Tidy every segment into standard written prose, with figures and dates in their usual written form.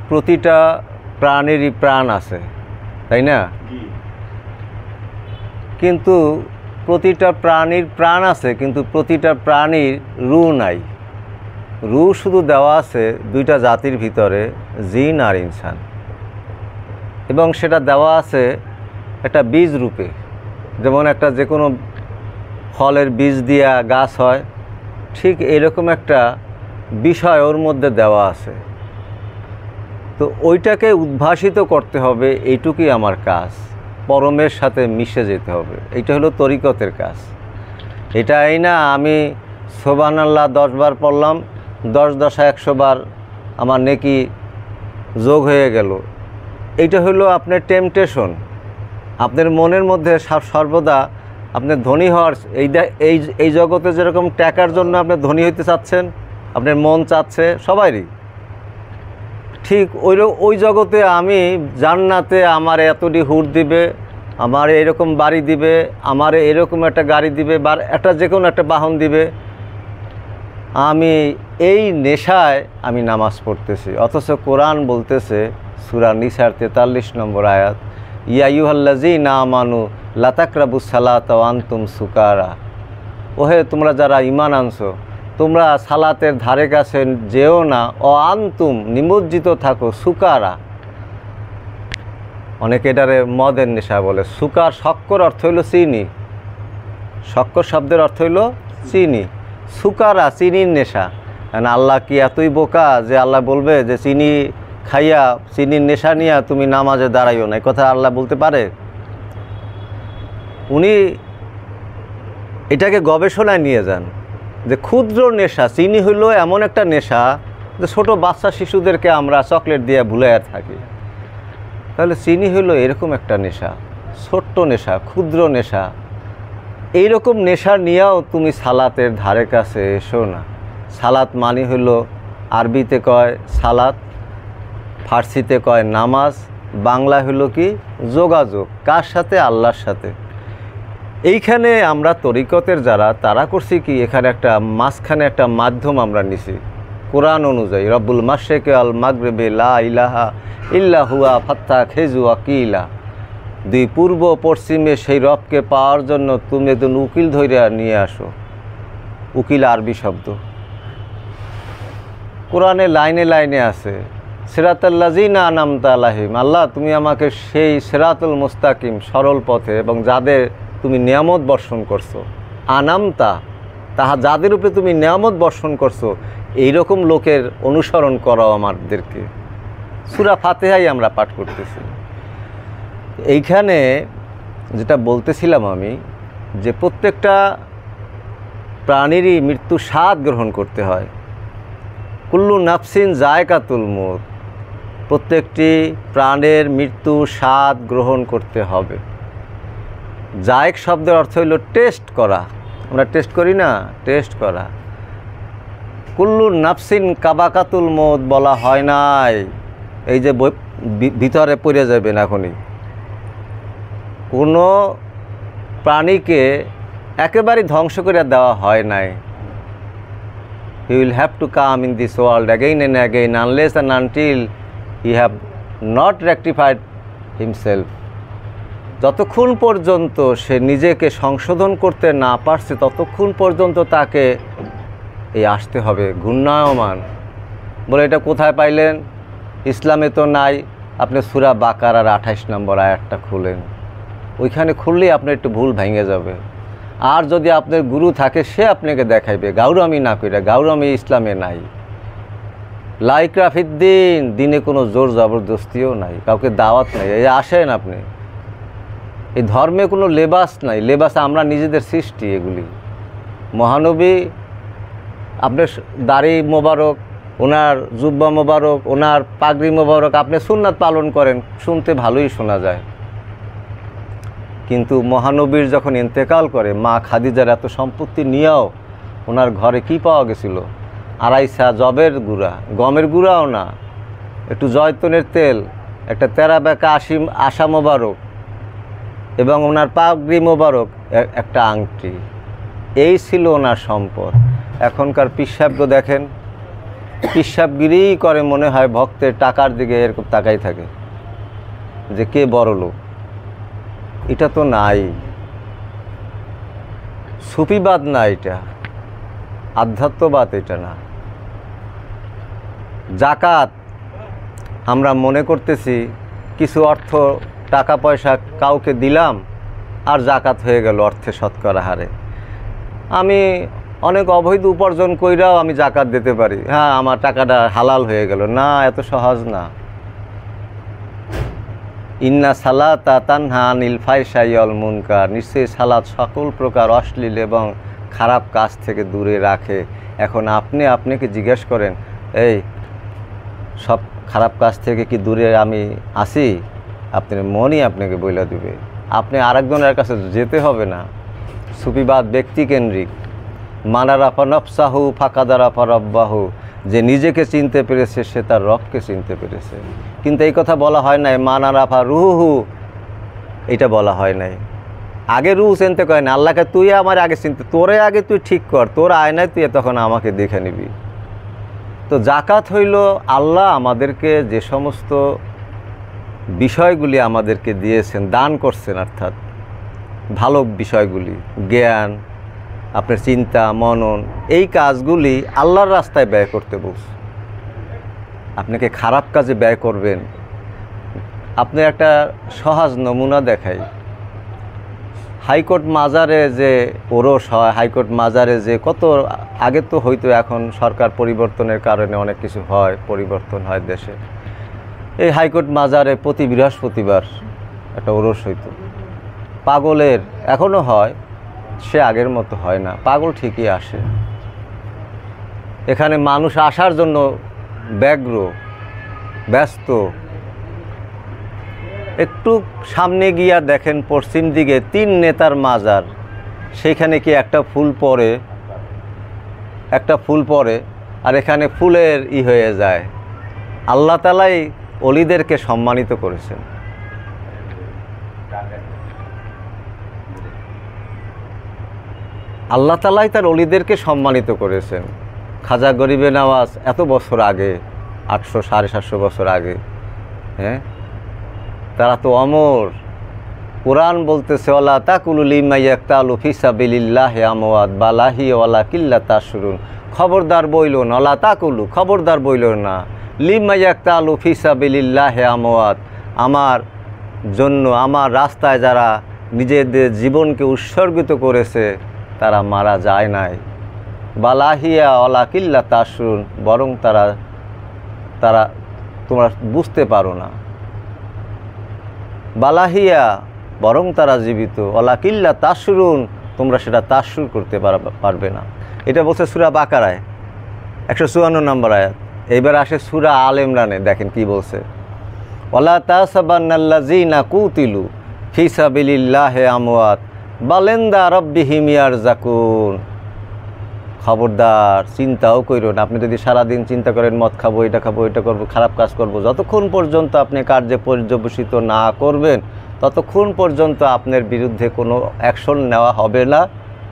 প্রতিটা প্রাণেরই প্রাণ আছে, তাই না? কিন্তু প্রতিটা প্রাণীর প্রাণ আছে, কিন্তু প্রতিটা প্রাণীর রূহ নাই। রূহ শুধু দেওয়া আছে দুইটা জাতির ভিতরে, জিন আর ইনসান, এবং সেটা দেওয়া আছে একটা বীজ রূপে। যেমন একটা যে কোনো ফলের বীজ দিয়া গাছ হয়, ঠিক এরকম একটা বিষয় ওর মধ্যে দেওয়া আছে। তো ওইটাকে উদ্ভাসিত করতে হবে, এইটুকুই আমার কাজ। পরমের সাথে মিশে যেতে হবে, এইটা হলো তরিকতের কাজ। এটাই না আমি সুবহানাল্লাহ 10 বার পড়লাম, 10 10 100 বার আমার নেকি যোগ হয়ে গেল। এইটা হলো আপনার টেম্পটেশন। আপনার মনের মধ্যে সর্বদা আপনি ধনী হওয়ার এই জগতে যেরকম টাকার জন্য আপনি ধনী হইতে চাচ্ছেন, আপনার মন চাচ্ছে সবারই, ঠিক ওই জগতে আমি জান্নাতে আমার এতটি হুর দিবে, আমার এরকম বাড়ি দিবে, আমার এরকম একটা গাড়ি দিবে, বা একটা যে কোনো একটা বাহন দিবে। আমি এই নেশায় আমি নামাজ পড়তেছি, অথচ কোরআন বলতেছে সূরা নিসার 43 নম্বর আয়াত, ইয়া আইয়ুহাল্লাযীনা আমানু লা তাকরাবুস সালাতা ওয়া আনতুম সুকারা। ওহে তোমরা যারা ঈমান আনছো, তোমরা সালাতের ধারে কাছে যেও না, ও আনতুম নিমজ্জিত থাকো, সুকারা। অনেকে এটারে মদের নেশা বলে। সুকার শক্কর অর্থ হইল চিনি, শক্কর শব্দের অর্থ হইল চিনি। সুকারা চিনির নেশা। আল্লাহ কি এতই বোকা যে আল্লাহ বলবে যে চিনি খাইয়া চিনির নেশা নিয়ে তুমি নামাজে দাঁড়াইও না? এই কথা আল্লাহ বলতে পারে? উনি এটাকে গবেষণায় নিয়ে যান যে ক্ষুদ্র নেশা। চিনি হইল এমন একটা নেশা যে ছোট বাচ্চা শিশুদেরকে আমরা চকলেট দিয়ে ভুলাইয়া থাকি। তাহলে চিনি হইল এরকম একটা নেশা, ছোট্ট নেশা, ক্ষুদ্র নেশা। এইরকম নেশা নিয়েও তুমি সালাতের ধারে কাছে এসো না। সালাত মানে হইল, আরবিতে কয় সালাত, ফার্সিতে কয় নামাজ, বাংলা হইল কি যোগাযোগ, কার সাথে? আল্লাহর সাথে। এইখানে আমরা তরিকতের যারা, তারা করছি কি, এখানে একটা মাঝখানে একটা মাধ্যম আমরা নিছি কোরআন অনুযায়ী। রব্বুল মাশরিকি আল মাগরিবি লা ইলাহা ইল্লা হুয়া ফাত্তাখিযু ওয়াকিলা। দুই পূর্ব পশ্চিমে সেই রবকে পাওয়ার জন্য তুমি একজন উকিল ধরে নিয়ে আসো। উকিল আরবি শব্দ, কোরআনে লাইনে লাইনে আছে। সিরাতাল্লাযীনা আনআমতা আলাইহিম, আল্লাহ তুমি আমাকে সেই সিরাতুল মুস্তাকিম, সরল পথে, এবং যাদের তুমি নিয়ামত বর্ষণ করছো, আনামতা তাহা যাদের উপরে তুমি নিয়ামত বর্ষণ করছো, এইরকম লোকের অনুসরণ করাও আমাদেরকে। সূরা ফাতিহাই আমরা পাঠ করতেছি। এইখানে যেটা বলতেছিলাম আমি, যে প্রত্যেকটা প্রাণীরই মৃত্যু স্বাদ গ্রহণ করতে হয়। কুল্লু নাফসিন যায়কাতুল মউত, প্রত্যেকটি প্রাণের মৃত্যু স্বাদ গ্রহণ করতে হবে। জায়েক শব্দের অর্থ হইল টেস্ট করা। আমরা টেস্ট করি না, টেস্ট করা। কুল্লু নাফসিন কাবাকাতুল মউত বলা হয় নাই এই যে ভিতরে পড়ে যাবেন এখনই। কোনো প্রাণীকে একেবারে ধ্বংস করে দেওয়া হয় নাই। He will have to come in this world again and again unless and until he have not rectified himself. যতক্ষণ পর্যন্ত সে নিজেকে সংশোধন করতে না পারছে, ততক্ষণ পর্যন্ত তাকে এই আসতে হবে ঘূর্ণায়মান। বলে এটা কোথায় পাইলেন? ইসলামে তো নাই। আপনি সূরা বাকারার 28 নম্বর আয়াতটা খুলেন, ওইখানে খুললেই আপনার একটু ভুল ভেঙে যাবে। আর যদি আপনার গুরু থাকে, সে আপনাকে দেখাইবে। গাউরামি না কইরা, গাউরামি ইসলামে নাই। লা ইকরাহা ফিদ্দিন, দিনে কোনো জোর জবরদস্তিও নাই, কাউকে দাওয়াত নাই। এই আসেন আপনি, এই ধর্মে কোনো লেবাস নাই। লেবাস আমরা নিজেদের সৃষ্টি। এগুলি মহানবী, আপনার দাড়ি মোবারক, ওনার জুব্বা মোবারক, ওনার পাগড়ি মোবারক, আপনি সুন্নাত পালন করেন, শুনতে ভালোই শোনা যায়। কিন্তু মহানবীর যখন ইন্তেকাল করে, মা খাদিজার এত সম্পত্তি নিয়েও ওনার ঘরে কি পাওয়া গেছিল? 2.5 জবের গুঁড়া, গমের গুঁড়াও না, একটু জয়তুনের তেল, একটা তেরা বেঁকা আশা মোবারক, এবং ওনার পাগড়ি মোবারক, একটা আংটি। এই ছিল ওনার সম্পদ। এখনকার পীর সাহেবকে দেখেন, পিসাবগিরি করে, মনে হয় ভক্তের টাকার দিকে এরকম তাকাই থাকে যে কে বড় লোক। এটা তো নাই, সুফিবাদ না, এটা আধ্যাত্মবাদ, এটা না। জাকাত আমরা মনে করতেছি কিছু অর্থ টাকা পয়সা কাউকে দিলাম আর জাকাত হয়ে গেল অর্থে শতকরা হারে। আমি অনেক অবৈধ উপার্জন কইরাও আমি জাকাত দিতে পারি, হ্যাঁ আমার টাকাটা হালাল হয়ে গেল। না, এত সহজ না। ইন্না সালাতা তানহা আনিল ফাহশাই ওয়াল মুনকার, নিশ্চয়ই সালাত সকল প্রকার অশ্লীল এবং খারাপ কাজ থেকে দূরে রাখে। এখন আপনি আপনাকে জিজ্ঞেস করেন, এই সব খারাপ কাজ থেকে কি দূরে আমি আসি? আপনার মনই আপনাকে বইলা দিবে। আপনি আরেকজনের কাছে যেতে হবে না। সুফিবাদ ব্যক্তিকেন্দ্রিক। মানারাফা নফসাহু ফাকাদারাফা রব্বাহু, যে নিজেকে চিনতে পেরেছে সে তার রবকে চিনতে পেরেছে। কিন্তু এই কথা বলা হয় নাই মানারাফা রুহু, এটা বলা হয় নাই। আগে রুহ চিনতে কয় না, আল্লাহকে তুই আমার আগে চিনতে, তোরে আগে তুই ঠিক কর, তোর আয়নায় তুই তখন আমাকে দেখে নিবি। তো জাকাত হইল আল্লাহ আমাদেরকে যে সমস্ত বিষয়গুলি আমাদেরকে দিয়েছেন, দান করছেন, অর্থাৎ ভালো বিষয়গুলি, জ্ঞান, আপনার চিন্তা, মনন, এই কাজগুলি আল্লাহর রাস্তায় ব্যয় করতে বলছে। আপনাকে খারাপ কাজে ব্যয় করবেন। আপনি একটা সহজ নমুনা দেখাই। হাইকোর্ট মাজারে যে ওরস হয়, হাইকোর্ট মাজারে যে কত আগে তো হয়তো, এখন সরকার পরিবর্তনের কারণে অনেক কিছু হয়, পরিবর্তন হয় দেশে। এই হাইকোর্ট মাজারে প্রতি বৃহস্পতিবার একটা ওরস হইতো। পাগলের এখনও হয়, সে আগের মতো হয় না, পাগল ঠিকই আসে। এখানে মানুষ আসার জন্য ব্যগ্র, ব্যস্ত। একটু সামনে গিয়া দেখেন পশ্চিম দিকে 3 নেতার মাজার, সেইখানে কি একটা ফুল পড়ে? একটা ফুল পড়ে, আর এখানে ফুলের হয়ে যায়। আল্লাহ তাআলাই অলিদেরকে সম্মানিত করেছেন। আল্লাহ তাআলাই তার অলিদেরকে সম্মানিত করেছেন। খাজা গরিবে নওয়াজ এত বছর আগে, 800 750 বছর আগে, হ্যাঁ, তারা তো অমর। কোরআন বলতেছে ওয়ালা তাকুলু লিমা ইয়াকতালু ফি সাবিলিল্লাহি আমওয়াত বালাহি ওয়ালা কিল্লা তাশরুন, খবরদার বইল না, ওয়ালা তাকুলু, খবরদার বইল না, লিমা ইয়াকতালু ফি সাবিলিল্লাহি আমওয়াত, আমার জন্য, আমার রাস্তায় যারা নিজেদের জীবনকে উৎসর্গিত করেছে তারা মারা যায় নাই। বালাহিয়া ওয়ালা কিল্লা তাশরুন, বরং তারা তোমরা বুঝতে পারো না। বালাহিয়া, বরং তারা জীবিত, ওয়ালা কিল্লা তাশরুন, তোমরা সেটা তাশরুর করতে পারবে না। এটা বলছে সূরা বাকারায় 154 নম্বর আয়াত। এইবার আসে সূরা আল ইমরানে, দেখেন কি বলছে, ওয়ালা তাসাবান্নাল্লাযিনা কুতিলু ফি সাবিলিল্লাহি আমওয়াত বাল ইনদা রাব্বিহিম ইয়ারযাকুন। খবরদার, চিন্তাও কইরো না। আপনি যদি সারাদিন চিন্তা করেন মদ খাবো, এটা খাবো, এটা করবো, খারাপ কাজ করবো, যতক্ষণ পর্যন্ত আপনি কার্যে পর্যবসিত না করবেন ততক্ষণ পর্যন্ত আপনার বিরুদ্ধে কোনো অ্যাকশন নেওয়া হবে না,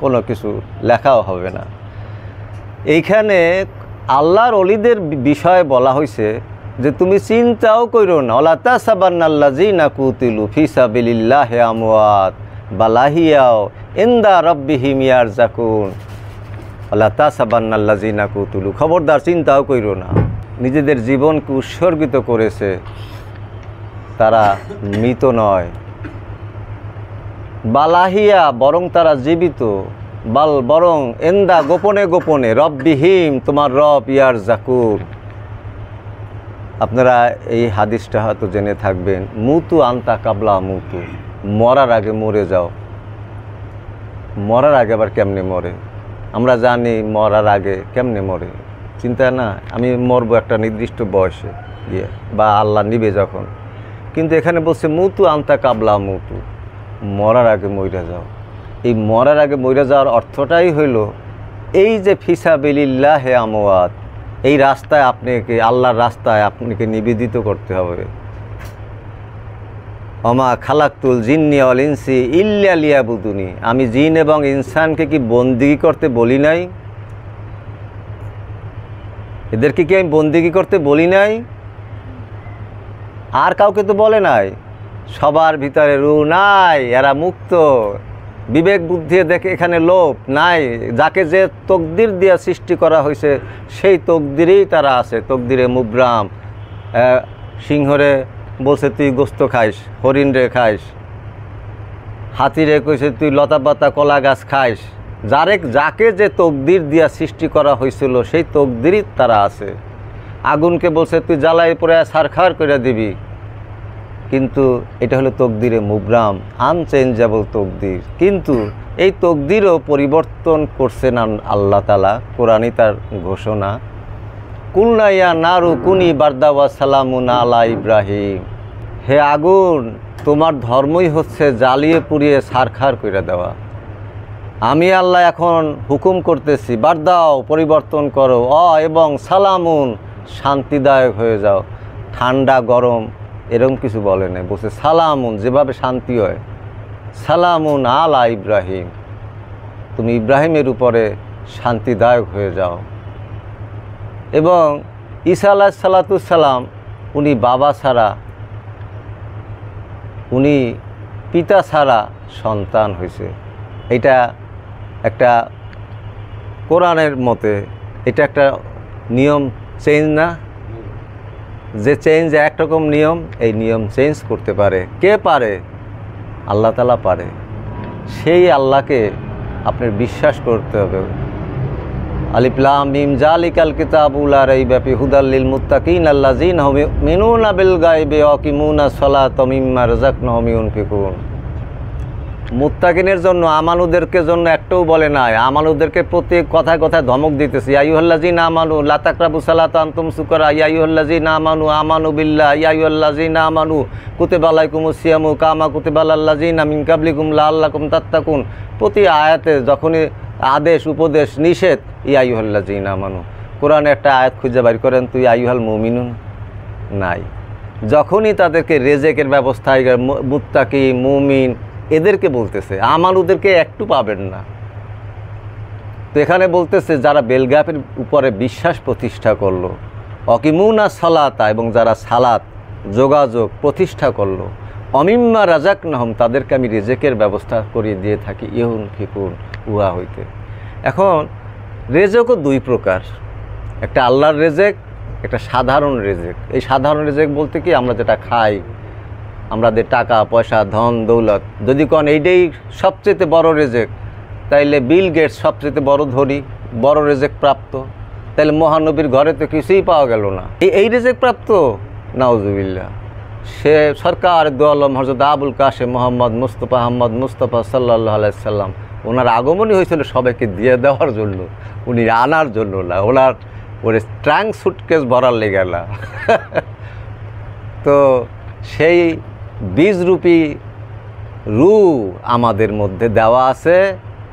কোনো কিছু লেখাও হবে না। এইখানে আল্লাহর অলিদের বিষয়ে বলা হয়েছে যে তুমি চিন্তাও কইরো না, ওয়ালা তাসাবান্নাল্লাযিনা কুতিলু ফি সাবিলিল্লাহি আমওয়াত বালাহিয়াও ইনদা রাব্বিহিম ইয়ারযাকুন, ওয়ালা তাসাবান্নাল্লাযিনা কুতিলু, খবরদার চিন্তাও কইরো না, নিজেদের জীবনকে উৎসর্গিত করেছে, তারা মৃত নয়। বালাহিয়া, বরং তারা জীবিত। বাল, বরং, এন্দা, গোপনে গোপনে, রব্বিহিম, তোমার রব, ইয়ারযাকুন। আপনারা এই হাদিসটা হয়তো জেনে থাকবেন, মুতু আনতা কাবলা মুতু, মরার আগে মরে যাও। মরার আগে আবার কেমনে মরে? আমরা জানি মরার আগে কেমনে মরে, চিন্তা না, আমি মরবো একটা নির্দিষ্ট বয়সে গিয়ে, বা আল্লাহ নিবে যখন। কিন্তু এখানে বলছে মুতু আনতা কাবলা মুতু, মরার আগে মইরা যাও। এই মরার আগে মইরা যাওয়ার অর্থটাই হইল এই যে ফিসাবিলিল্লাহি আমওয়াত, এই রাস্তায় আপনাকে, আল্লাহর রাস্তায় আপনাকে নিবেদিত করতে হবে। ওমা খালাকতুল জিন্নি ওয়াল ইনসি ইল্লা লিয়াবুদুনি, আমি জিন এবং ইনসানকে কি বন্দিগি করতে বলি নাই? এদেরকে কি আমি বন্দেগী করতে বলি নাই? আর কাউকে তো বলে নাই। সবার ভিতরে রূহ নাই, এরা মুক্ত, বিবেক বুদ্ধি দেখে এখানে লোভ নাই। যাকে যে তকদির দিয়ে সৃষ্টি করা হয়েছে সেই তকদিরেই তারা আছে। তকদিরে মুবরাম। সিংহরে বলছে তুই গোস্ত খাইস, হরিণ রে খাইস, হাতিরে কইছে তুই লতা পাতা কলা গাছ খাইস। যাকে যে তকদির দিয়া সৃষ্টি করা হয়েছিল সেই তকদিরই তারা আছে। আগুনকে বলছে তুই জ্বালাই পড়ে ছারখার করে দিবি, কিন্তু এটা হলো তকদিরে মুবরাম, আনচেঞ্জেবল তকদির। কিন্তু এই তকদিরও পরিবর্তন করছেন আল্লাহ তাআলা, কোরআনই তার ঘোষণা। কুলনা ইয়া নারু কুনি বারদা ওয়া সালামুন আলা ইব্রাহিম। হে আগুন, তোমার ধর্মই হচ্ছে জ্বালিয়ে পুড়িয়ে ছারখার করে দেওয়া। আমি আল্লাহ এখন হুকুম করতেছি, বারদাও, পরিবর্তন করো, এবং সালামুন, শান্তিদায়ক হয়ে যাও। ঠান্ডা গরম এরকম কিছু বলে নাই, বলছে সালামুন, যেভাবে শান্তি হয়। সালামুন আলা ইব্রাহিম, তুমি ইব্রাহিমের উপরে শান্তিদায়ক হয়ে যাও। এবং ঈসা আলাইহিসসালাম উনি বাবা ছাড়া, উনি পিতা ছাড়া সন্তান হয়েছে। এটা একটা কোরআনের মতে এটা একটা নিয়ম চেঞ্জ না, যে চেঞ্জ একরকম নিয়ম, এই নিয়ম চেঞ্জ করতে পারে কে পারে? আল্লাহ তাআলা পারে। সেই আল্লাহকে আপনার বিশ্বাস করতে হবে। আলিফ লাম মিম যালিকাল কিতাবু লা রাইবা ফীহি হুদাল লিল মুত্তাকিন আল্লাযীনা হুম ইউমিনুনা বিল গায়বি ওয়া ইয়াকিমুনাস সালাতা মিম্মা রাযাকনাহুম ইউনফিকুন। মুত্তাকিনের জন্য, আমানুদেরকে জন্য একটাও বলে নাই। আমানুদেরকে প্রতি কথায় কথায় ধমক দিতেছে, ইয়া আইয়ুহাল্লাযীনা আমানু লা তাকরাবুস সালাতা আনতুম সুকারা, ইয়া আইয়ুহাল্লাযীনা আমানু আমানু বিল্লাহ, ইয়া আইয়ুহাল্লাযীনা আমানু কুতিবা আলাইকুমুস সিয়ামু কামা কুতিবা আলাল লাযীনা মিন কাবলিকুম লাআল্লাকুম তাত্তাকুন। প্রতি আয়াতে যখনই আদেশ, উপদেশ, নিষেধ, ইয়া আইয়ুহাল্লাযীনা আমানু। কোরআনে একটা আয়াত খুঁজে বাইর করেন তুই আইয়ুহাল মুমিনুন, নাই। যখনই তাদেরকে রেজেকের ব্যবস্থা, মুত্তাকি, মুমিন এদেরকে বলতেছে, আমানুদেরকে একটু পাবেন না। তো এখানে বলতেছে যারা বেলগাপের উপরে বিশ্বাস প্রতিষ্ঠা করলো, অকিমুনা সালাতা, এবং যারা সালাত যোগাযোগ প্রতিষ্ঠা করলো, অমিম্মা রাযাকনাহুম, তাদেরকে আমি রেজেকের ব্যবস্থা করিয়ে দিয়ে থাকি, ইউনফিকুন, উহা হইতে। এখন রেজেকও দুই প্রকার, একটা আল্লাহর রেজেক, একটা সাধারণ রেজেক। এই সাধারণ রেজেক বলতে কি আমরা যেটা খাই, আমাদের টাকা পয়সা ধন দৌলত, যদি কোন এইটাই সবচেয়ে বড় রেজেক, তাইলে বিল গেটস সবচেয়ে বড় ধনী, বড় রেজেক প্রাপ্ত। তাহলে মহানবীর ঘরে তো কিছুই পাওয়া গেল না, এই রেজেক প্রাপ্ত, নাউজুবিল্লাহ। সে সরকার দু আলম হযরত আবুল কাসেম মোহাম্মদ মুস্তাফা সাল্লাল্লাহু আলাইহি সাল্লাম, ওনার আগমনই হয়েছিল সবাইকে দিয়ে দেওয়ার জন্য, উনি আনার জন্য না, ওনার ওর ট্রাঙ্ক সুটকেস ভরার লেগে না। তো সেই বীজরূপী রূহ আমাদের মধ্যে দেওয়া আছে।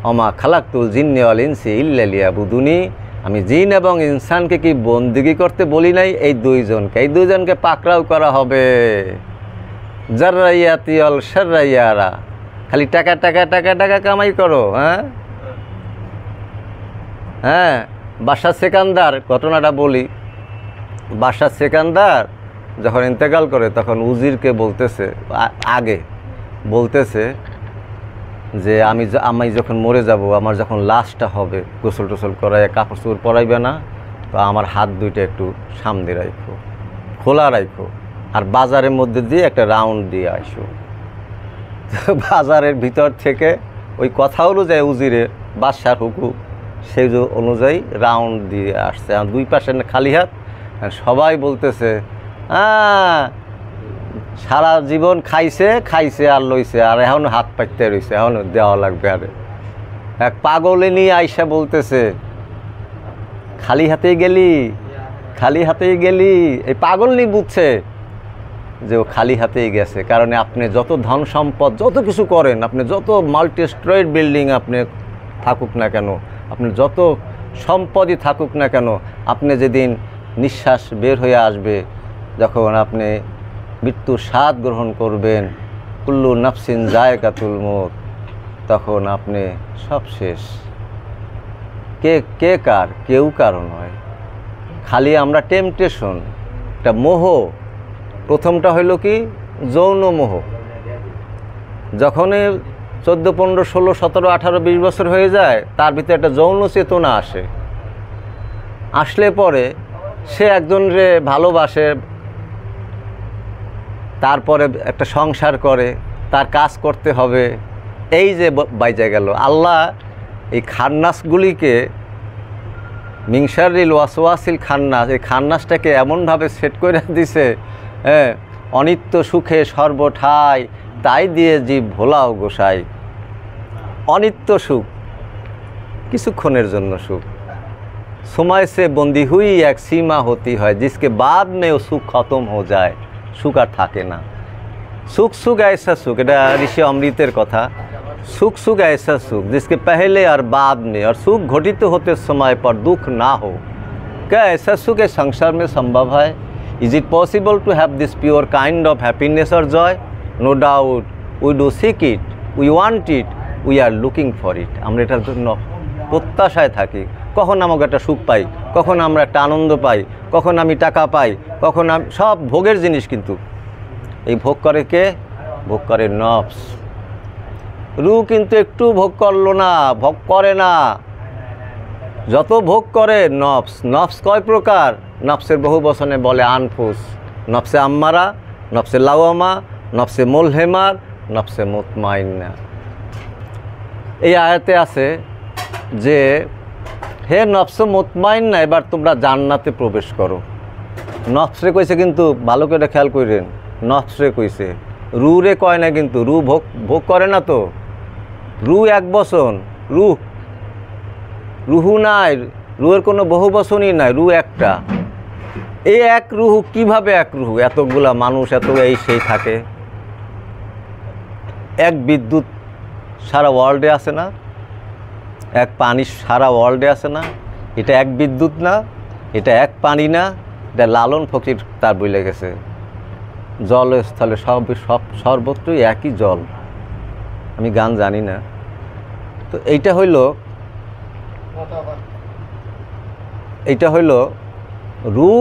অমা খালাকতুল জিন্না ওয়াল ইনসা ইল্লা লিয়াবুদুনি, আমি জিন এবং ইনসানকে কি বন্দেগী করতে বলি নাই? এই দুইজনকে পাকড়াও করা হবে। জাররাইয়াতি ওয়াল শাররাইয়ারা, খালি টাকা টাকা টাকা টাকা কামাই করো। হ্যাঁ, বাদশা সেকান্দার ঘটনাটা বলি। বাদশা সেকান্দার যখন ইন্তেকাল করে তখন উজিরকে বলতেছে, আগে বলতেছে যে আমি যখন মরে যাব, আমার যখন লাশটা হবে, গোসল টোসল করাইয়া কাপড় চোপড় পরাইবে না, তো আমার হাত দুইটা একটু সামনে রাখো, খোলা রাখো, আর বাজারের মধ্যে দিয়ে একটা রাউন্ড দিয়ে আসো। বাজারের ভিতর থেকে ওই কথা অনুযায়ী উজিরে বাদশার হুকুম সেই অনুযায়ী রাউন্ড দিয়ে আসছে। আর দুই পাশে খালি হাত, সবাই বলতেছে সারা জীবন খাইছে আর লইছে, আর এখনো হাত পাইতে রয়েছে, এখনো দেওয়া লাগবে। আরে এক পাগলে নিয়ে আইসা বলতেছে খালি হাতেই গেলি। এই পাগল নি বুঝছে যে ও খালি হাতেই গেছে, কারণ আপনি যত ধন সম্পদ, যত কিছু করেন, আপনি যত মাল্টি স্টোরেড বিল্ডিং আপনি থাকুক না কেন, আপনি যত সম্পদই থাকুক না কেন, আপনি যেদিন নিঃশ্বাস বের হয়ে আসবে, যখন আপনি মৃত্যুর স্বাদ গ্রহণ করবেন, কুল্লু নাফসিন যায়কাতুল মউত, তখন আপনি সব শেষ। কে কার? কেউ কারো নয়। খালি আমরা টেম্পটেশন, একটা মোহ। প্রথমটা হইল কি? যৌন মোহ। যখনই 14, 15, 16, 17, 18, 20 বছর হয়ে যায়, তার ভিতরে একটা যৌন চেতনা আসে। আসলে পরে সে একজনরে ভালোবাসে, তারপরে একটা সংসার করে, তার কাজ করতে হবে, এই যে বাইজা গেল। আল্লাহ এই খান্নাসগুলিকে, মিংসারিল ওয়াসওয়াসিল খান্নাস, এই খান্নাসটাকে এমনভাবে সেট করে দিছে, হ্যাঁ, অনিত্য সুখে সর্বঠাই তাই দিয়ে জীব ভোলাও গোসাই। অনিত্য সুখ, কিছুক্ষণের জন্য সুখ। সময় সে বন্দি হুই এক সীমা হতি হয়, जिसके बाद में वो সুখ খতম हो যায়, সুখ আর থাকে না। সুখ সুখ ऐसा সুখ, এটা ঋষি অমৃতের কথা। সুখ সুখ ऐसा সুখ जिसके पहले और बाद में और सुख घटित होते समय पर दुख ना हो। क्या ऐसा सुख इस संसार में संभव है? Is it possible to have this pure kind of happiness or joy? No doubt we do seek it, we want it, we are looking for it. আমরা এটার জন্য প্রত্যাশায় থাকি, কখন আমাকে একটা সুখ পাই, কখন আমরা একটা আনন্দ পাই, কখন আমি টাকা পাই, কখন আমি, সব ভোগের জিনিস। কিন্তু এই ভোগ করে কে? ভোগ করে নফস। রূহ কিন্তু একটু ভোগ করলো না, ভোগ করে না। যত ভোগ করে নফস। নফস কয় প্রকার? নফসের বহু বচনে বলে আনফুস, নফসে আম্মারা, নফসে লাওয়ামা, নফসে মুলহেমার, নফসে মুতমাইন্না। এই আয়াতে আছে যে হে নফস মুতমাইন্না, এবার তোমরা জান্নাতে প্রবেশ করো। নফসরে কইছে, কিন্তু ভালো করে খেয়াল করেন, নফসরে কইছে, রুরে কয় না। কিন্তু রু ভোগ করে না তো। রু এক বচন, রুহু নাই, রুহের কোনো বহু বচনই নাই, রু একটা। এই এক রুহু কিভাবে এক রুহু? এতগুলা মানুষ, এত এই সেই থাকে। এক বিদ্যুৎ সারা ওয়ার্ল্ডে আছে না, এক পানি সারা ওয়ার্ল্ডে আছে না। এটা এক বিদ্যুৎ না, এটা এক পানি না, এটা লালন ফকির তার বলে গেছে, জল স্থলে সব সর্বত্রই একই জল। আমি গান জানি না। তো এইটা হইল রু।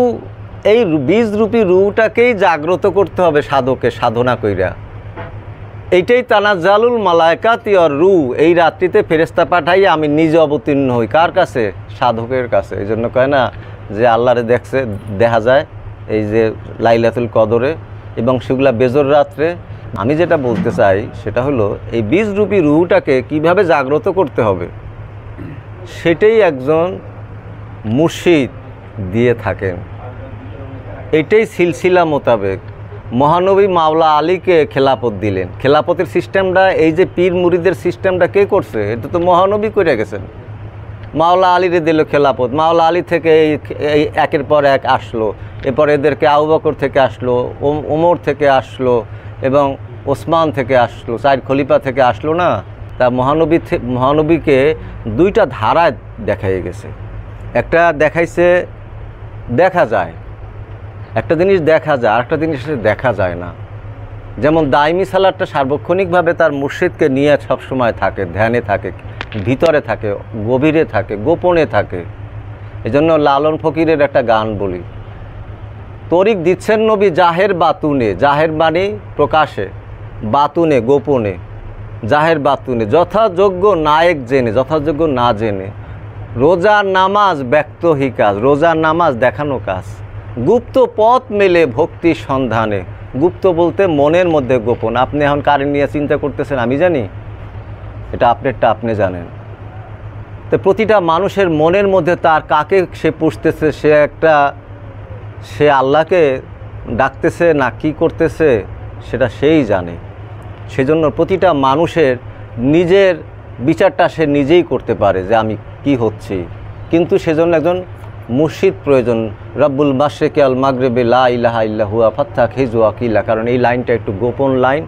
এই বীজরূপী রুটাকেই জাগ্রত করতে হবে সাধকে, সাধনা কইরা। এইটাই তানাজ্জালুল মালায়েকাতি আর রু, এই রাত্রিতে ফেরেশতা পাঠাইয়া আমি নিজে অবতীর্ণ হই। কার কাছে? সাধকের কাছে। এই জন্য কয় না যে আল্লাহরে দেখা যায় এই যে লাইলাতুল কদরে এবং সেগুলা বেজর রাত্রে। আমি যেটা বলতে চাই সেটা হলো এই বীজরূপী রুটাকে কিভাবে জাগ্রত করতে হবে, সেটাই একজন মুর্শিদ দিয়ে থাকেন। এটাই সিলসিলা মোতাবেক মহানবী মাওলা আলীকে খেলাফত দিলেন। খেলাফতের সিস্টেমটা, এই যে পীর মুরিদের সিস্টেমটা কে করছে? এটা তো মহানবী করে গেছেন। মাওলা আলীরে দিল খেলাফত। মাওলা আলী থেকে এই একের পর এক আসলো। এরপর এদেরকে আবু বকর থেকে আসলো, ওমর থেকে আসলো এবং ওসমান থেকে আসলো, 4 খলিফা থেকে আসলো না। তা মহানবীকে দুইটা ধারায় দেখাই গেছে। একটা দেখাইছে দেখা যায়, একটা জিনিস দেখা যায়, আরেকটা জিনিস দেখা যায় না। যেমন দাইমি সালাতটা সার্বক্ষণিকভাবে তার মুর্শিদকে নিয়ে সবসময় থাকে, ধ্যানে থাকে, ভিতরে থাকে, গভীরে থাকে, গোপনে থাকে। এজন্য লালন ফকিরের একটা গান বলি, তরিক দিচ্ছেন নবী জাহের বাতুনে, জাহের মানে প্রকাশে, বাতুনে গোপনে, জাহের বাতুনে, যথাযোগ্য নায়ক জেনে, যথাযোগ্য না জেনে। রোজা নামাজ ব্যক্ত হি কাজ, রোজা নামাজ দেখানো কাজ। গুপ্ত পথ মেলে ভক্তি সন্ধানে, গুপ্ত বলতে মনের মধ্যে গোপন। আপনি এখন কারেন্ট নিয়ে চিন্তা করতেছেন, আমি জানি, এটা আপনারটা আপনি জানেন। তো প্রতিটা মানুষের মনের মধ্যে তার কাকে সে পুষতেছে, সে আল্লাহকে ডাকতেছে না কি করতেছে, সেটা সেই জানে। সেজন্য প্রতিটা মানুষের নিজের বিচারটা সে নিজেই করতে পারে যে আমি কি হচ্ছি। কিন্তু সেজন্য একজন মুর্শিদ প্রয়োজন। রব্বুল মাশরিকি আল মাগরিবি লা ইলাহা ইল্লা হুয়া ফাত্তাখিযু ওয়াকিলা। কারণ এই লাইনটা একটু গোপন লাইন।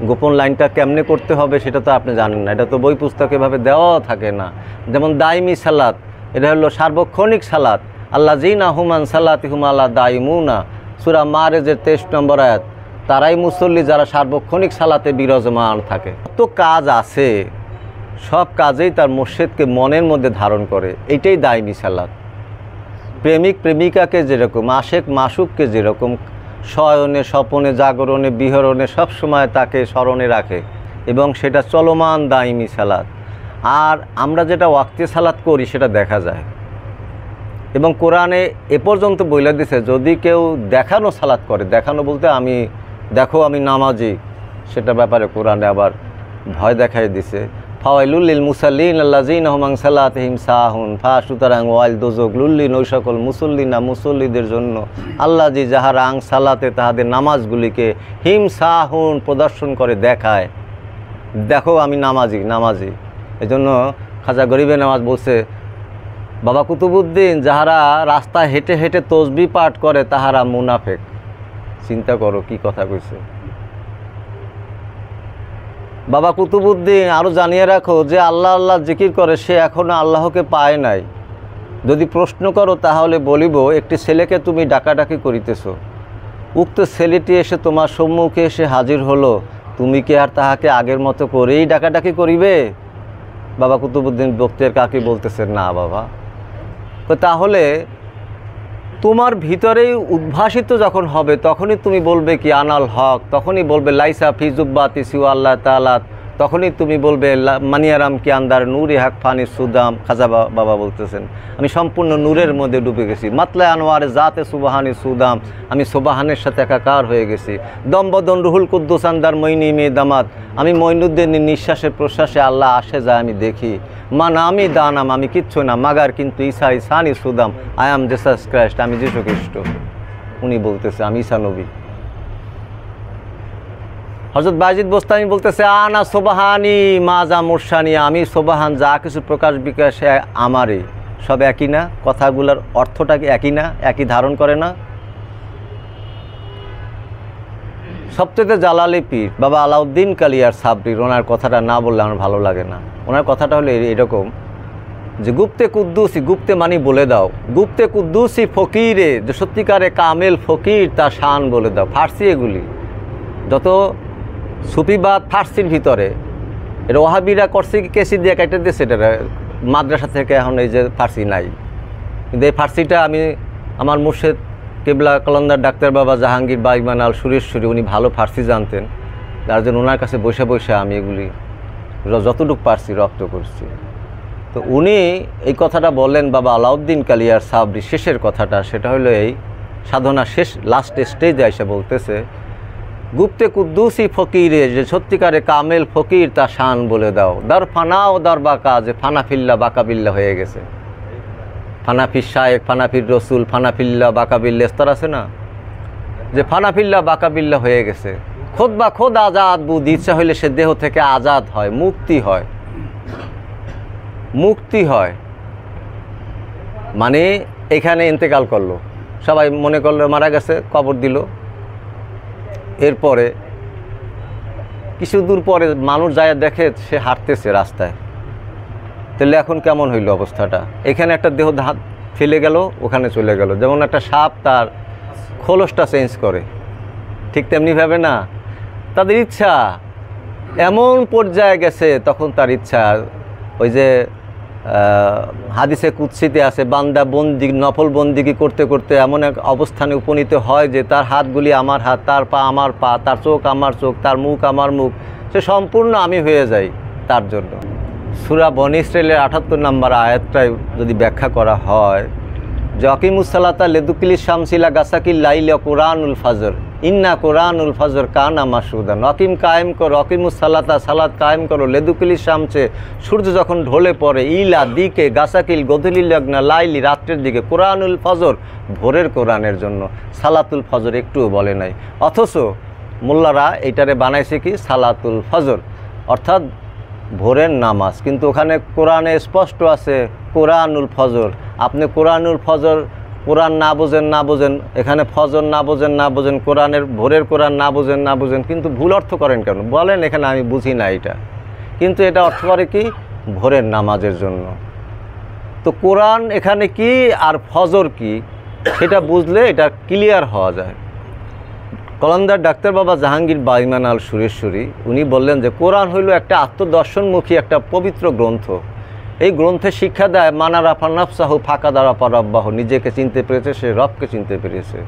গোপন লাইনটা কেমনে করতে হবে সেটা তো আপনি জানেন না, এটা তো বই পুস্তকে এভাবে দেওয়াও থাকে না। যেমন দাইমি সালাত, এটা হলো সার্বক্ষণিক সালাত। আল্লাযীনা হুম আন সালাতিহিম আলা দাইমুনা, সূরা মারেজের 23 নম্বর আয়াত। তারাই মুসল্লি যারা সার্বক্ষণিক সালাতে বিরাজমান থাকে। কত কাজ আছে, সব কাজেই তার মুর্শিদকে মনের মধ্যে ধারণ করে, এইটাই দাইমি সালাত। প্রেমিক প্রেমিকাকে যেরকম, আশেক মাসুককে যেরকম শয়নে স্বপনে জাগরণে বিহরণে সবসময় তাকে স্মরণে রাখে, এবং সেটা চলমান দাইমি সালাত। আর আমরা যেটা ওয়াক্তে সালাত করি সেটা দেখা যায়, এবং কোরআনে এ পর্যন্ত বলে দিছে যদি কেউ দেখানো সালাত করে, দেখানো বলতে আমি দেখো আমি নামাজি, সেটা ব্যাপারে কোরআনে আবার ভয় দেখাই দিছে। ফাওয়াইলুল লিল মুসাল্লিন আল্লাযিনা হুম আন সালাতিহিম সাহুন, সুতরাং ওয়াইল দোজক লুল্লিন ওই সকল মুসল্লিনা মুসল্লিদের জন্য আল্লাজি যাহারা আং সালাতে তাহাদের নামাজগুলিকে হিম সাহুন প্রদর্শন করে দেখায়, দেখো আমি নামাজি নামাজি। এই জন্য খাজা গরিবে নামাজ বলছে বাবা কুতুবুদ্দিন, যাহারা রাস্তায় হেঁটে হেঁটে তসবিহ পাঠ করে তাহারা মুনাফেক। চিন্তা করো কি কথা কইছে বাবা কুতুবুদ্দিন। আরও জানিয়ে রাখো যে আল্লাহ আল্লাহ জিকির করে সে এখনও আল্লাহকে পায় নাই। যদি প্রশ্ন করো তাহলে বলিব, একটি ছেলেকে তুমি ডাকাডাকি করিতেছ, উক্ত ছেলেটি এসে তোমার সম্মুখে এসে হাজির হলো, তুমি কি আর তাহাকে আগের মতো করেই ডাকাডাকি করিবে? বাবা কুতুবুদ্দিন বক্তের কাকে বলতেছেন, না বাবা। তো তাহলে তোমার ভিতরেই উদ্ভাসিত যখন হবে তখনই তুমি বলবে কি আনাল হক, তখনই বলবে লাইসা ফি জুব্বাতি সিওয়া আল্লাহ তাআলা, তখনই তুমি বলবে মানিয়ারাম কি আন্দার নূরে হাক ফানি সুদাম। খাজা বাবা বলতেছেন আমি সম্পূর্ণ নূরের মধ্যে ডুবে গেছি, মাতলা আনোয়ারে জাতে সুবাহানি সুদাম, আমি সুবাহানের সাথে একাকার হয়ে গেছি। দম্বদন রুহুল কুদ্দুস আন্দার মইনি মে দামাত, আমি মঈনুদ্দিনের নিঃশ্বাসে প্রশ্বাসে আল্লাহ আসে যায় আমি দেখি। মান আমি দানাম, আমি কিচ্ছু না, মাগার কিন্তু ঈসা ইসানি সুদাম, আই এম জেসাস ক্রাইস্ট, আমি যীশু খ্রিস্ট। উনি বলতেছে আমি ঈসা নবী। হযরত বায়েজিদ বোস্তামি বলতেছে আনা সোবাহানি মাজা মুরসানি, আমি সোবাহান, যা কিছু প্রকাশ বিকাশ আমারই। সব একই না? কথাগুলোর অর্থটা কি একই না? একই ধারণ করে না? সবচেয়ে জালালি পীর বাবা আলাউদ্দিন কালিয়ার সাবরির, ওনার কথাটা না বললে আমার ভালো লাগে না। ওনার কথাটা হলো এরকম যে গুপ্তে কুদ্দুসি, গুপ্তে মানি বলে দাও, গুপ্তে কুদ্দুসি ফকিরে, যে সত্যিকারে কামেল ফকির তার শান বলে দাও। ফার্সি এগুলি যত সুফিবাদ ফার্সির ভিতরে, এটা ওহাবিরা করছে কি কেসি দিয়ে কেটে দিয়েছে, এটা মাদ্রাসা থেকে এখন এই যে ফার্সি নাই। কিন্তু এই ফার্সিটা আমি আমার মুর্শেদ কেবলা কলন্দার ডাক্তার বাবা জাহাঙ্গীর বাইমান আল সুরেশ্বরী, উনি ভালো ফার্সি জানতেন, তার জন্য ওনার কাছে বসে বসে আমি এগুলি যতটুকু পারছি রপ্ত করছি। তো উনি এই কথাটা বললেন বাবা আলাউদ্দিন কালিয়ার সাবরি, শেষের কথাটা সেটা হলো এই সাধনা শেষ লাস্ট স্টেজে এসে বলতেছে গুপ্তে কুদ্দুসি ফকিরে, যে সত্যিকারে কামেল ফকির তা শান বলে দাও। দার ফানা ও দার বাঁকা, যে ফানাফিল্লা বাকাবিল্লা হয়ে গেছে। ফানাফির শায়েক, ফানাফির রসুল, ফানাফিল্লা বাকাবিল্লা স্তর আছে না, যে ফানাফিল্লা বাকাবিল্লা হয়ে গেছে। খোদ বা খোদ আজাদ বুধ, ইচ্ছা হইলে সে দেহ থেকে আজাদ হয়, মুক্তি হয়। মুক্তি হয় মানে এখানে ইন্তেকাল করলো, সবাই মনে করলো মারা গেছে, কবর দিল, এরপরে কিছু দূর পরে মানুষ যায় দেখে সে হাঁটতেছে রাস্তায়, তাহলে এখন কেমন হইল অবস্থাটা? এখানে একটা দেহ হাত ফেলে গেল, ওখানে চলে গেল। যেমন একটা সাপ তার খোলসটা চেঞ্জ করে, ঠিক তেমনিভাবে না তাদের ইচ্ছা এমন পর্যায়ে গেছে, তখন তার ইচ্ছা ওই যে হাদিসে কুদসিতে আছে, বান্দা বন্দি নফল বন্দিগি করতে করতে এমন এক অবস্থানে উপনীত হয় যে তার হাতগুলি আমার হাত, তার পা আমার পা, তার চোখ আমার চোখ, তার মুখ আমার মুখ, সে সম্পূর্ণ আমি হয়ে যাই তার জন্য। সূরা বনী ইসরাঈলের ৭৮ নম্বর আয়াতটাই যদি ব্যাখ্যা করা হয় যে আকিমুসসালাতা লিদুকিলি শামসিলা গাসাকিল লাইলা কুরআনুল ফজর, ইন্না কুরআনুল ফজর কানা মাশহুদান। অকিম কায়েম করো, অকিমুসসালাতা, সালাত কায়েম করো, লেদুকিলি শামসে, সূর্য যখন ঢলে পড়ে, ইলা দিকে, গাসাকিল গধূলি লগ্না, লাইলি রাত্রের দিকে, কুরআনুল ফজর ভোরের কোরআনের জন্য। সালাতুল ফজর একটুও বলে নাই, অথচ মোল্লারা এইটারে বানাইছে কি সালাতুল ফজর, অর্থাৎ ভোরের নামাজ। কিন্তু ওখানে কোরআনে স্পষ্ট আছে কোরআনুল ফজর। আপনি কোরআনুল ফজর, কোরআন না বোঝেন, এখানে ফজর না বোঝেন, কোরআনের ভোরের কোরআন না বোঝেন, কিন্তু ভুল অর্থ করেন কেন? বলেন এখানে আমি বুঝি না এটা, কিন্তু এটা অর্থ করে কি ভোরের নামাজের জন্য। তো কোরআন এখানে কি আর ফজর কি সেটা বুঝলে এটা ক্লিয়ার হওয়া যায়। কলন্দার ডাক্তার বাবা জাহাঙ্গীর বাইমান আল সুরেশ্বরী উনি বললেন যে কোরআন হইল একটা আত্মদর্শনমুখী একটা পবিত্র গ্রন্থ। এই গ্রন্থে শিক্ষা দেয় মানার আফা নাফসাহু ফাঁকা দ্বারা পারাব্বাহ, নিজেকে চিনতে পেরেছে সে রবকে চিনতে পেরেছে।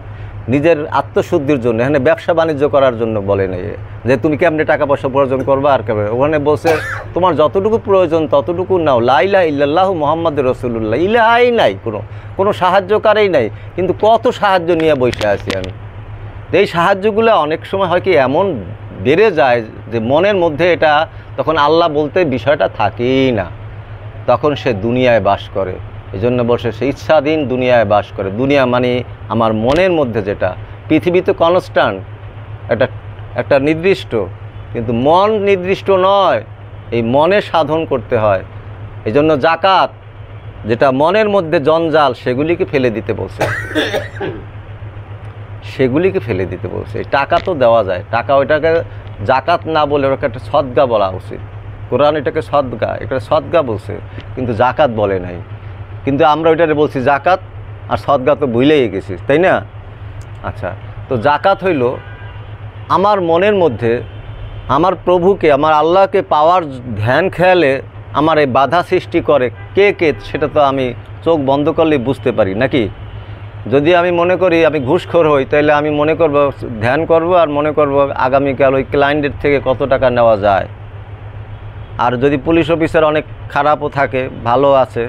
নিজের আত্মশুদ্ধির জন্য, এখানে ব্যবসা বাণিজ্য করার জন্য বলে নেই যে তুমি কেমনি টাকা পয়সা উপার্জন করবা আর কেমন। ওখানে বলছে তোমার যতটুকু প্রয়োজন ততটুকু নাও। লা ইলাহা ইল্লাল্লাহু মুহাম্মাদুর রাসূলুল্লাহ, ইলাহাই নাই, কোনো সাহায্যকারই নাই, কিন্তু কত সাহায্য নিয়ে বসে আছি আমি। এই সাহায্যগুলো অনেক সময় হয় কি এমন বেড়ে যায় যে মনের মধ্যে এটা তখন আল্লাহ বলতে বিষয়টা থাকেই না, তখন সে দুনিয়ায় বাস করে। এই জন্য বসে সে ইচ্ছাধীন দুনিয়ায় বাস করে। দুনিয়া মানে আমার মনের মধ্যে যেটা, পৃথিবী তো কনস্ট্যান্ট, একটা নির্দিষ্ট, কিন্তু মন নির্দিষ্ট নয়, এই মনে সাধন করতে হয়। এই জন্য জাকাত যেটা মনের মধ্যে জঞ্জাল সেগুলিকে ফেলে দিতে বলছে, সেগুলিকে ফেলে দিতে বলছে। টাকা তো দেওয়া যায়, টাকা ওইটাকে জাকাত না বলে ওটাকে একটা সদগা বলা উচিত। কোরআন এটাকে সদগা, এটা সদগা বলছে, কিন্তু জাকাত বলে নাই। কিন্তু আমরা ওইটাকে বলছি জাকাত, আর সদগা তো ভুলেই গেছি, তাই না? আচ্ছা, তো জাকাত হইল আমার মনের মধ্যে আমার প্রভুকে, আমার আল্লাহকে পাওয়ার ধ্যান খেয়ালে আমার এই বাধা সৃষ্টি করে কে কে, সেটা তো আমি চোখ বন্ধ করলেই বুঝতে পারি নাকি? যদি আমি মনে করি আমি ঘুষখোর হই, তাহলে আমি মনে করব ধ্যান করব আর মনে করব আগামীকাল ওই ক্লায়েন্টের থেকে কত টাকা নেওয়া যায়। আর যদি পুলিশ অফিসার অনেক খারাপও থাকে, ভালো আছে,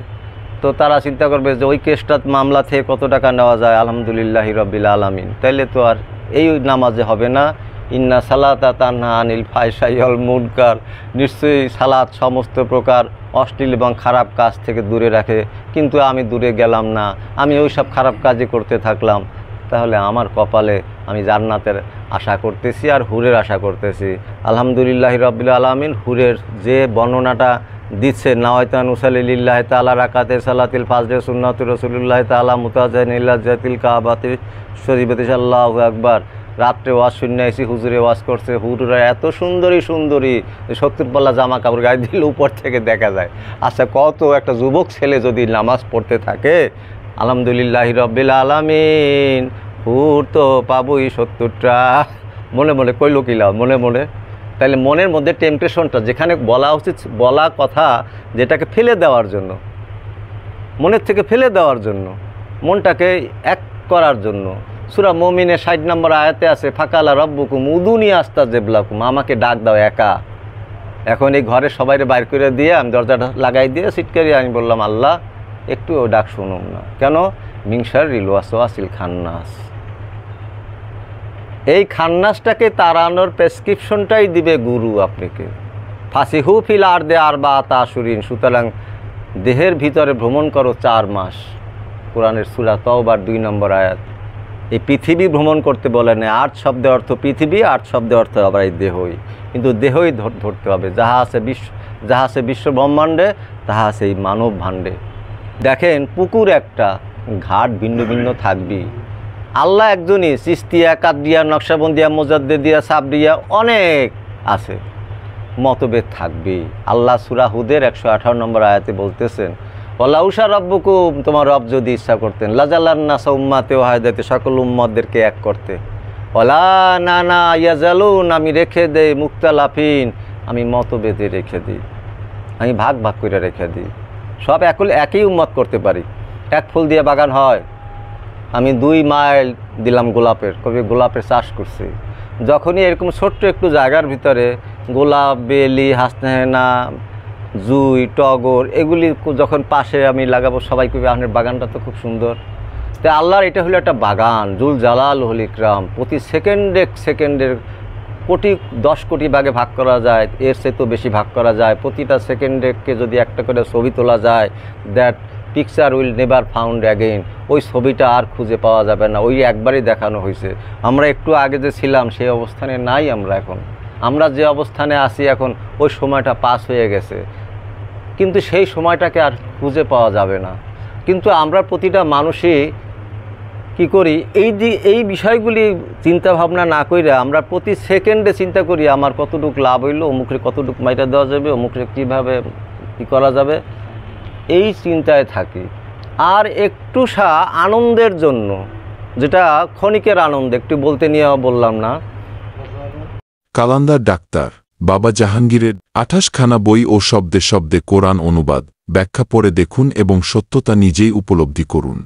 তো তারা চিন্তা করবে যে ওই কেসটা মামলা থেকে কত টাকা নেওয়া যায়, আলহামদুলিল্লাহি রাব্বিল আলামিন। তাইলে তো আর এই নামাজে হবে না। ইন্না সালাতা তানহা আনিল ফাহশাই ওয়াল মুনকার, নিশ্চয়ই সালাত সমস্ত প্রকার অশ্লীল এবং খারাপ কাজ থেকে দূরে রাখে। কিন্তু আমি দূরে গেলাম না, আমি ওই সব খারাপ কাজই করতে থাকলাম, তাহলে আমার কপালে আমি জান্নাতের আশা করতেছি আর হুরের আশা করতেছি। আলহামদুলিল্লাহি রাব্বিল আলামিন হুরের যে বর্ণনাটা দিচ্ছে, নাওয়াইতান উসাল্লি লিল্লাহি তাআলা রাকাতে সালাতিল ফাজরে সুন্নাতুর রাসূলুল্লাহি তাআলা মুতাজান ইলা জাতিল কাবাতি শরীফাতি আল্লাহু আকবার। রাত্রে ওয়াজ শুনে এসে হুজুরে ওয়াজ করছে, হুজুরা এত সুন্দরী 70 পাল্লা জামা কাপড় গায়ে দিলে উপর থেকে দেখা যায়। আচ্ছা, কত একটা যুবক ছেলে যদি নামাজ পড়তে থাকে, আলহামদুলিল্লাহি রাব্বিল আলামিন, হুর তো পাবই 70টা। মনে মনে কইল কিলা মনে মনে, তাহলে মনের মধ্যে টেম্পটেশনটা যেখানে বলা উচিত, বলা কথা যেটাকে ফেলে দেওয়ার জন্য, মনের থেকে ফেলে দেওয়ার জন্য, মনটাকে এক করার জন্য। সূরা মুমিনের 60 নম্বর আয়াতে আছে ফাকালা রব্বুকুম উদুনি আস্তাজিবলাকুম, আমাকে ডাক দাও একা। এখন এই ঘরে সবাইরে বাইর করে দিয়ে আমি দরজাটা লাগাই দিয়ে সিটকারি আমি বললাম আল্লাহ একটুও ডাক শুনুন না, কেন? মিংসারিল ওয়াসওয়াসিল খান্নাস, এই খান্নাসটাকে তাড়ানোর প্রেসক্রিপশনটাই দিবে গুরু আপনাকে। ফাসিহু ফিল আরদে আরবাআতা আশুরিন, সুতরাং দেহের ভিতরে ভ্রমণ করো 4 মাস। কোরআনের সূরা তাওবার 2 নম্বর আয়াত। এই পৃথিবী ভ্রমণ করতে বলে না, আর্থ শব্দের অর্থ পৃথিবী, আর্থ শব্দের অর্থ আবার এই দেহই, কিন্তু দেহই ধরতে হবে। যাহা আছে বিশ্ব ব্রহ্মাণ্ডে, তাহা আছে এই মানব ভাণ্ডে। দেখেন পুকুর একটা, ঘাট ভিন্ন ভিন্ন থাকবি। আল্লাহ একজনই, চিশতিয়া, কাদরিয়া, নকশবন্দিয়া, মুজাদ্দিদিয়া, সাবরিয়া অনেক আছে, মতভেদ থাকবেই। আল্লাহ সূরা হুদের 118 নম্বর আয়াতে বলতেছেন ওয়ালাউশা রব্বুকুম, তোমার রব যদি ইচ্ছা করতেন, লাজালান্নাসা উম্মাতে ওয়াহিদাতে, সকল উম্মতদেরকে এক করতে। ওয়ালা না ইয়াজালুন, আমি রেখে দেই মুক্তালাফিন, আমি মতভেদে রেখে দিই, আমি ভাগ ভাগ করে রেখে দিই। সব একই উম্মত করতে পারি। এক ফুল দিয়ে বাগান হয়, আমি 2 মাইল দিলাম গোলাপের, কবি গোলাপের চাষ করছি। যখনই এরকম ছোট্ট একটু জায়গার ভিতরে গোলাপ, বেলি, হাসনাহেনা, জুই, টগর এগুলি যখন পাশে আমি লাগাবো, সবাই কবি আপনার বাগানটা তো খুব সুন্দর। তাই আল্লাহর এটা হলো একটা বাগান, জুল জালাল হল ইকরাম। প্রতি সেকেন্ডের 10 কোটি ভাগে ভাগ করা যায়, এর চেয়ে তো বেশি ভাগ করা যায়। প্রতিটা সেকেন্ডকে যদি একটা করে ছবি তোলা যায়, that picture will never found again, ওই ছবিটা আর খুঁজে পাওয়া যাবে না, ওই একবারই দেখানো হয়েছে। আমরা একটু আগে যে ছিলাম সেই অবস্থানে নাই আমরা এখন। আমরা যে অবস্থানে আছি এখন, ওই সময়টা পাস হয়ে গেছে, কিন্তু সেই সময়টাকে আর খুঁজে পাওয়া যাবে না। কিন্তু আমরা প্রতিটা মানুষই কি করি, এই বিষয়গুলি চিন্তা ভাবনা না করে আমরা প্রতি সেকেন্ডে চিন্তা করি আমার কতটুকু লাভ হইলো, অমুকরে কতটুকু মাইটা দেওয়া যাবে, অমুকরে কীভাবে কী করা যাবে, এই চিন্তায় থাকি। আর একটু আনন্দের জন্য, যেটা ক্ষণিকের আনন্দ, একটু বলতে নিয়ে বললাম না। কালান্দার ডাক্তার বাবা জাহাঙ্গীরের 28খানা বই ও শব্দে শব্দে কোরআন অনুবাদ ব্যাখ্যা পড়ে দেখুন এবং সত্যতা নিজেই উপলব্ধি করুন।